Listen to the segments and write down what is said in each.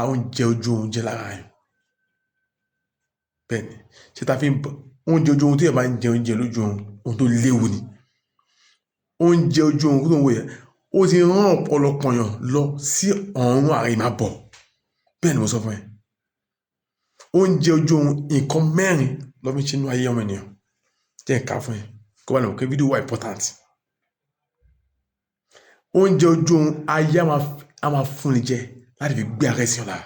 oúnjẹ ojú oorun jẹ́ lára yàn. Bẹ́ẹ̀ ni ṣé ta fi ń bọ̀ oúnjẹ ojú oorun tí ẹ̀ bá ń jẹ oúnjẹ lójú oorun ohun tó léwu ni. Oúnjẹ ojú oorun tó ń wò yẹn ó ti rán ọ̀pọ̀lọpọ̀ yàn lọ sí ọ̀run àrèmábọ̀. Bẹ́ẹ̀ ni mo sọ fún ẹ. Oúnjẹ ojú oorun nǹkan mẹ́rin ló fi ń ṣe inú ayé ọmọ ènìyàn. Jẹ́ n kà fún ẹ kó bá lè mọ̀ pé fídíò wà important. Oúnjẹ ojú oorun ayé á máa fúnni jẹ láti fi gbé ara ẹ̀ sí ọ̀la.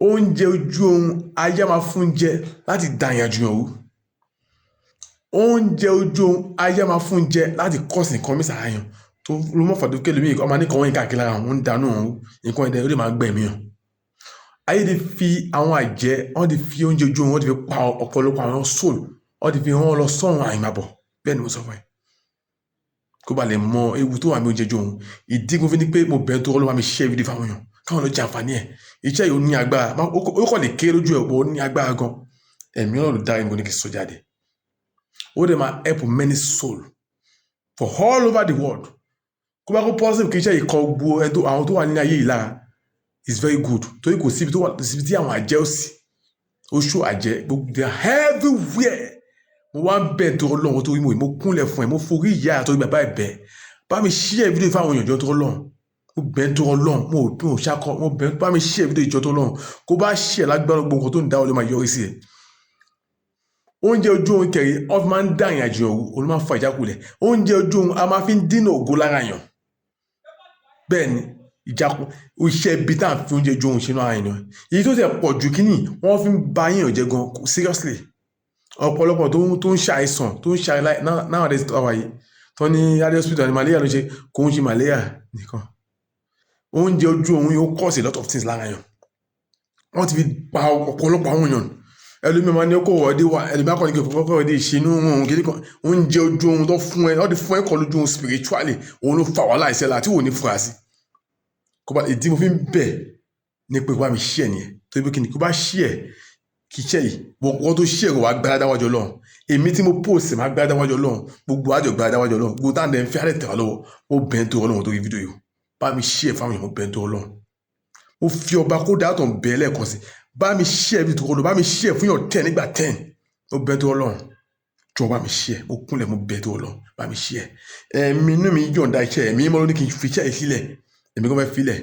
Oúnjẹ ojú oorun ayé á máa fún jẹ láti dá ìrìnàjò yàn rú. Oúnjẹ ojú oorun ayé á máa fún jẹ láti kọ́sì nǹkan mí sára yàn tó ló mọ̀ fàdó kélé mi ọmọ nìkan wọ́n káàkiri lára wọn ń dànù ọ̀hún nǹkan ẹ̀dẹ̀ ó lè máa gbẹ̀mí yàn. Ayé ti fi àwọn àjẹ́ wọ́n ti fi oúnjẹ ojú oorun wọ́n ti fi pa ọ̀pọ̀lọpọ̀ àwọn soul wọ́n ti fi rán lọ sọ́run àrèmábọ̀. Bẹ́ẹ̀ ni mo sọ fún ẹ. Kó bá lè mọ ewu tó wà ní oúnjẹ ojú oorun. ìdí mo fi ní pé mo bẹ̀rẹ̀ tó Ọlọ́run mi share fídíò fáwọn èèyàn káwọn lọ jẹ àǹfààní ẹ̀. Iṣẹ́ yìí ó ní agbára ó kàn lè kéré lójú ẹ̀ ó ní agbára gan. Ẹ̀mí Ọlọ́run ló dára mo ní kí n sọ jáde. Ó dẹ̀ máa help many soul for all over the world. Kó bá kó positive kí iṣẹ́ yìí kọ gbogbo àwọn tó wà ní ayé yìí lára is very good torí kò síbi tí àwọn àjẹ́ ò sí. Oṣù àjẹ́ gbogbo they are everywhere. Mo wá ń bẹ̀ tó Ọlọ́run tó rí mo kúnlẹ̀ fún ẹ mo forí ìyá àtọ́rí bàbá ẹ̀ bẹ̀ bá mi share fídíò fáwọn èèyàn jọ tó Ọlọ́run mo bẹ̀ tó Ọlọ́run mo ṣakọ mo bẹ̀ bá mi share fídíò ìjọ tó Ọlọ́run kó bá share lágbára gbogbo nǹkan tó ń dá Ọlọ́run máa yọrí sí ẹ. Oúnjẹ ojú oorun kẹrin ọ fi máa ń dá ìrìnàjò òru òun máa ń fa ìjákulẹ̀. Oúnjẹ ojú oorun a máa fi ń dínà ògo lára yàn. Bẹ́ẹ̀ ni ìjákun iṣẹ́ ibi tá à ń fi oúnjẹ ojú oorun ṣe náà àyàn èyí tó ti pọ̀ jù kínní wọ́n fi ń ba yín jẹ́ gan seriously. Ọ̀pọ̀lọpọ̀ tó ń ṣàìsàn tó ń ṣàìláì nowadays tó wà yìí tó ní adé hospital ní malaria ló ṣe kò ń ṣe malaria nìkan. Oúnjẹ ojú oorun yóò cause a lot of things lára yàn. Wọ́n ti fi pa ọ̀pọ̀lọpọ̀ àwọn èèyàn. Ẹlòmíì máa ní ọkọ̀ ọ̀dẹ́ wa ẹlòmíì akọni kò fọwọ́ ọ̀dẹ́ ìṣinú ohun kìíní kan oúnjẹ ojú oorun tó fún ẹ wọ́n ti fún ẹ kọ́ lójú oorun spiritually òun ló fa wàhálà ìṣẹ̀lẹ̀ àti òun ní fura sí. Kó bá ìdí mo fi ń bẹ̀ ní pé kó bá mi share nìyẹn torí pé kí ni kó bá share kì í ṣe yìí wọ́n tó share wà gbára dáwájọ́ Ọlọ́run èmi tí mo post máa gbára dáwájọ́ Ọlọ́run gbogbo àjọ gbára dáwájọ́ Ọlọ́run gbogbo táwọn ẹ̀ ń fi àlẹ́ tẹ̀ wá lọ́wọ́ mo bẹ̀ ń tó Ọlọ́run tó rí fídíò yìí bá mi share fáwọn èèyàn mo bẹ̀ ń tó Ọlọ́run mo fi ọba kó dáàtọ̀ bẹ́ẹ̀ lẹ́ẹ̀kan sí bá mi share bí tó Ọlọ́run bá mi share fún yàn 10 nígbà 10 mo bẹ̀ ń tó Ọlọ́run jọ bá mi share mo kúnlẹ̀ mo bẹ̀ ń tó Ọlọ́run bá mi share ẹ̀mí inú mi yọ̀ǹda iṣẹ́ ẹ̀mí mọ́ ló ní kí n fi iṣẹ́ yìí sílẹ̀ èmi kò fẹ́ filẹ̀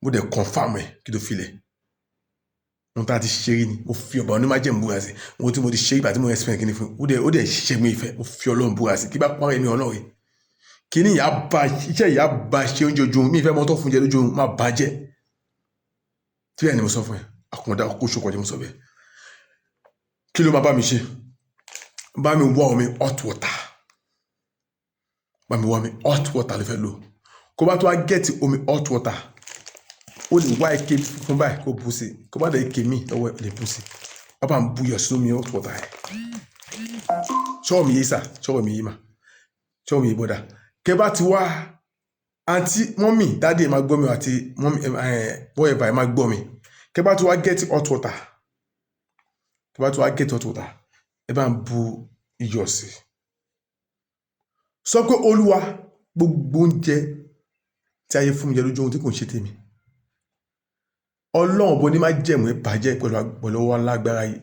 mo dẹ̀ confirm ẹ̀ kí tó filẹ̀ ohun tá a ti ṣe rí ni mo fi ọba onímájẹ̀mú búra sí ohun tí mo ti ṣe ìgbà tí mo expect kí ni fún ó dẹ̀ ṣiṣẹ́ mi ìfẹ́ mo fi Ọlọ́run búra sí kí bá pọ́n ẹ̀mí Ọlọ́run kí ni iṣẹ́ ìyá bá ṣe oúnjẹ ojú oorun mi ìfẹ́ mọ́tò fún jẹ lójú oorun má bàjẹ́ tí bẹ́ẹ̀ ni mo sọ fún ẹ àkùnọ̀dá kó ṣokọ̀ jẹ́ mo sọ bẹ́ẹ̀ kí ló máa bá mi ṣe bá mi wá omi hot water bá mi wá omi hot water ló fẹ́ lò kó bá tó wá get omi hot water ó lè wá ike fún báyìí kó bù sí kó bá dé ike mi lọ́wọ́ ẹ̀ lè bù sí bàbá ń buyọ̀ sínú mi hot water ẹ̀ ṣọ́ọ̀ mi yé sà ṣọ́ọ̀ mi yé mà ṣọ́ọ̀ mi yé bọ́dà kẹ bá ti wá àǹtí mọ́mì dáàdì ẹ̀ máa gbọ́ mi àti mọ́mì whatever ẹ̀ máa gbọ́ mi kẹ bá ti wá get hot water kẹ bá ti wá get hot water ẹ bá ń bu iyọ̀ sí sọ pé Olúwa gbogbo oúnjẹ tí ayé fún mi jẹ lójú ohun tí kò ń ṣe tèmi Ọlọ́run bó ní má jẹ̀mú ẹ bàjẹ́ pẹ̀lú ọwọ́ alágbára yìí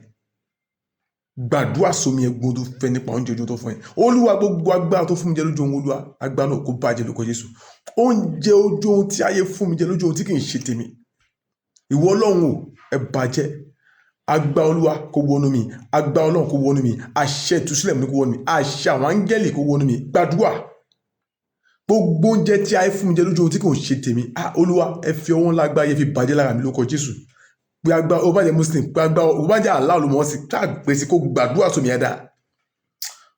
gbàdúrà sómi ẹ̀gbọ́n tó fẹ́ nípa oúnjẹ ojú tó fún ẹ Olúwa gbogbo agbára tó fún mi jẹ lójú ohun Olúwa agbára náà kó bàjẹ́ lórúkọ Jésù oúnjẹ ojú ohun tí ayé fún mi jẹ lójú ohun tí kì í ṣe tèmi ìwọ Ọlọ́run ò ẹ bàjẹ́ agbára Olúwa kó wọnú mi agbára Ọlọ́run kó wọnú mi àṣẹ ìtúsílẹ̀ mi kó wọnú mi àṣẹ àwọn áńgẹ́lì kó wọnú mi gbàdúrà gbogbo oúnjẹ tí ayé fún mi jẹ lójú ohun tí kò ń ṣe tèmi Olúwa ẹ fi ọwọ́ ńlá agbára yẹ fi bàjẹ́ lára mi lórúkọ Jésù pé agbára ó bá jẹ́ muslim pé agbára ó bá jẹ́ aláàlú mọ́ sí ká pèsè kó gbàdúrà sómi ẹ̀dá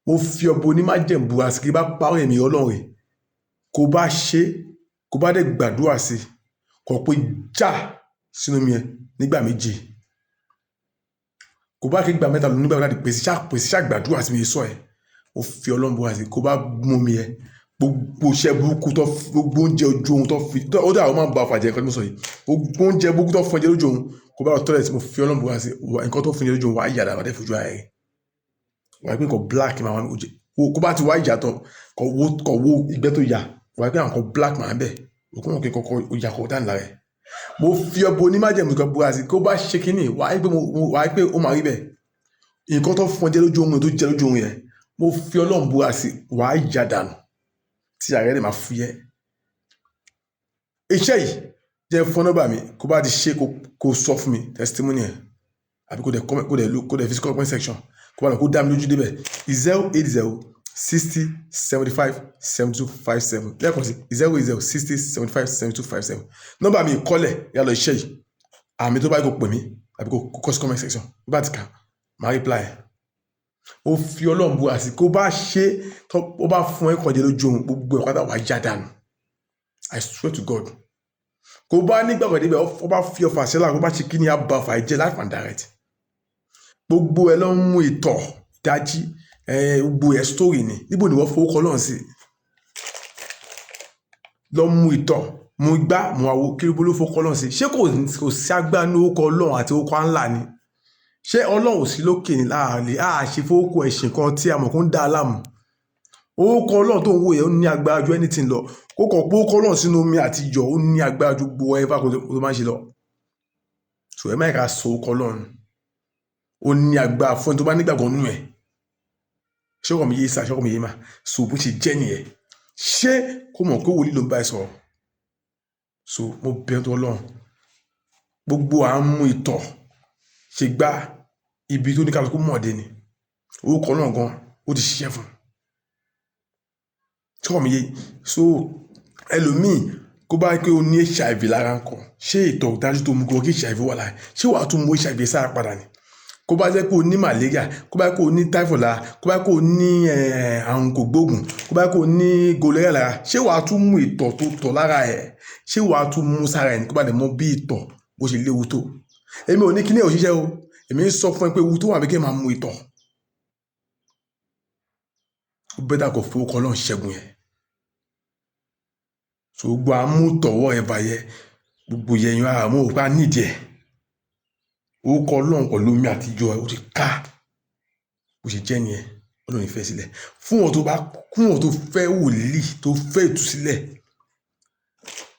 mo fi ọbọ onímájẹ̀mú búra sí kí bá parọ́ ẹ̀mí Ọlọ́run kó bá ṣe kó bá dẹ̀ gbàdúrà sí kó pé já sínú mi ẹ nígbà méjì kó bá kí gbà mẹ́ta lọ nígbà láti pèsè ṣàgbàdúrà sí mi sọ ẹ mo fi Ọlọ́run búra sí kó bá mú mi ẹ gbogbo iṣẹ́ burúkú tó gbogbo oúnjẹ ojú ohun tó fi ó dà ó máa ń ba ọ̀fà jẹ́ nǹkan tí mo sọ yìí gbogbo oúnjẹ burúkú tó fún ẹjẹ lójú ohun kó bá lọ tọ́lẹ̀ tí mo fi Ọlọ́run búra sí nǹkan tó fún ẹjẹ lójú ohun wà á yàrá wà á dẹ́ fojú ara rẹ̀ wà á pé nǹkan black máa wà ní ojú kó bá ti wá ìjà tán kó wo ìgbẹ́ tó yà wà á pé àwọn kan black máa ń bẹ̀ òkú wọn kí kọ́kọ́ ìyà kọ̀ dáńlá rẹ̀ mo fi ọbọ onímájẹ̀mú kan búra sí kó bá ṣe kínní wàá pé ó máa rí bẹ́ẹ̀ nǹkan tó fún ọ jẹ lójú ohun tó jẹ lójú ohun yẹn mo fi Ọlọ́run búra sí wàá yà dànù tí ààrẹ lè máa fúyẹ́. Iṣẹ́ yìí jẹ́ fún nọ́mbà mi kó bá ti ṣe kó sọ fún mi testimony ẹ̀ àbí kó dẹ̀ fi sí comment section kó bá lọ kó dá mi lójú débẹ̀ 08060757257 lẹ́ẹ̀kan sí 08060757257 nọ́mbà mi kọ́lẹ̀ yà lọ iṣẹ́ yìí àmì tó bá yẹ kó pè mí àbí kó kọ́ sí comment section bá ti kà máa reply ó fi Ọlọ́run búra sí kó bá ṣe tó ó bá fún ẹ kọjá lójú ohun gbogbo ẹ̀ pátá wàá já dànù I swear to God kó bá nígbàgbọ́ débẹ̀ ó bá fi ọfà sílẹ̀ kó bá ṣe kí ni àbá ọfà ẹ̀jẹ̀ life and direct gbogbo ẹ ló ń mú ìtọ̀ dájí gbogbo ẹ story ni níbo ni wọ́n fowó kọ́ lọ́hùn sí lọ́ mú ìtọ̀ mú igbá mú àwo kiri bó ló fowó kọ́ lọ́hùn sí ṣé kò sí agbára ní orúkọ Ọlọ́run àti orúkọ ńlá ni ṣé Ọlọ́run sí lókè ní láàrin ṣe fowó kọ́ ẹ̀sìn kan tí a mọ̀ kó ń dá a láàmú orúkọ Ọlọ́run tó ń wò yẹn ó ní agbára ju anything lọ kó kọ̀ pé orúkọ Ọlọ́run sínú omi àti iyọ̀ ó ní agbára ju gbogbo ẹ̀fà kó tó máa ń ṣe lọ so ẹ má yẹ ká sọ orúkọ Ọlọ́run ó ní agbára fún ẹni tó bá nígbàgbọ́ nínú ẹ̀ ṣé ọkọ mi yé sá ṣé ọkọ mi yé má so bó ṣe jẹ́ nìyẹn ṣé kó mọ̀ pé wòlíì ló ń bá ẹ sọ̀rọ̀ so mo bẹ̀ tó Ọlọ́run gbogbo à ń mú ìtọ̀ ṣe gbá ibi tó ní kálukú mọ̀ọ́dé ni orúkọ Ọlọ́run gan ó ti ṣiṣẹ́ fún ṣé ọkọ mi yé so ẹlòmíì kó bá pé o ní HIV lára ńkọ́ ṣé ìtọ̀ dájú tó mú kó kí HIV wà lára ṣé wàá tún mú HIV sára padà ni kó bá jẹ́ pé o ní malaria kó bá jẹ́ pé o ní typhoid lára kó bá jẹ́ pé o ní àrùn kògbóògùn kó bá jẹ́ pé o ní gonorrhea lára ṣé wàá tún mú ìtọ̀ tó tọ̀ lára ẹ̀ ṣé wàá tún mú sára ẹ̀ ní kó bá lè mọ bí ìtọ̀ bó ṣe léwu tó èmi ò ní kíní òṣìṣẹ́ o èmi ń sọ fún ẹ pé ewu tó wà bí kí ẹ máa mú ìtọ̀ ó bẹ́tà kó fowó kọ́ lọ́n ṣẹ́gun yẹn so gbogbo àmútọ̀wọ́ ẹ̀ bàyẹ gbogbo yẹn ara mú òpá nídìí ẹ̀ orúkọ Ọlọ́run pẹ̀lú omi àtijọ́ ẹ̀ ó ti ká bó ṣe jẹ́ nìyẹn Ọlọ́run ìfẹ́ sílẹ̀ fún wọn tó fẹ́ wòlíì tó fẹ́ ìtúsílẹ̀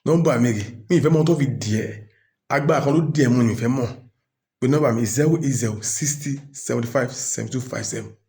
nọ́mbà mi rè mí ìfẹ́ mọ́ tó fi dì ẹ́ agbára kan ló dì ẹ́ mú mi ìfẹ́ mọ̀ pé nọ́mbà mi 08060757257